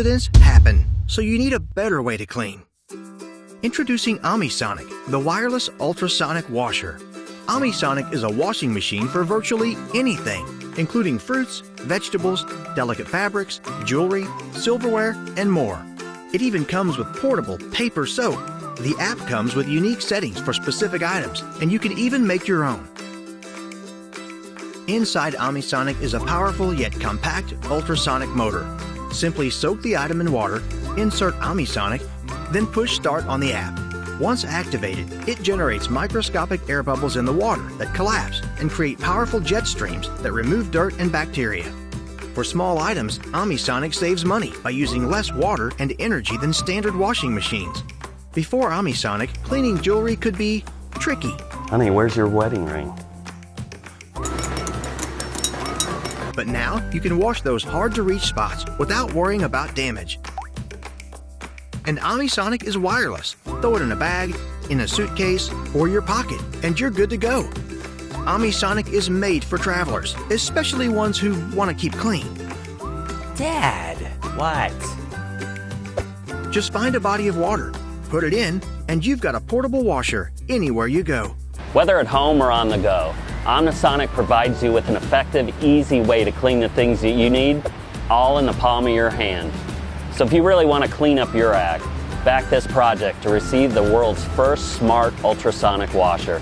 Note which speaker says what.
Speaker 1: Accidents happen, so you need a better way to clean. Introducing OmiSonic, the wireless ultrasonic washer. OmiSonic is a washing machine for virtually anything, including fruits, vegetables, delicate fabrics, jewelry, silverware, and more. It even comes with portable paper soap. The app comes with unique settings for specific items, and you can even make your own. Inside OmiSonic is a powerful yet compact ultrasonic motor. Simply soak the item in water, insert OmiSonic, then push start on the app. Once activated, it generates microscopic air bubbles in the water that collapse and create powerful jet streams that remove dirt and bacteria. For small items, OmiSonic saves money by using less water and energy than standard washing machines. Before OmiSonic, cleaning jewelry could be tricky.
Speaker 2: Honey, where's your wedding ring?
Speaker 1: But now, you can wash those hard-to-reach spots without worrying about damage. And OmiSonic is wireless. Throw it in a bag, in a suitcase, or your pocket, and you're good to go. OmiSonic is made for travelers, especially ones who want to keep clean.
Speaker 2: Dad, what?
Speaker 1: Just find a body of water, put it in, and you've got a portable washer anywhere you go.
Speaker 2: Whether at home or on the go, OmiSonic provides you with an effective, easy way to clean the things that you need, all in the palm of your hand. So if you really want to clean up your act, back this project to receive the world's first smart ultrasonic washer.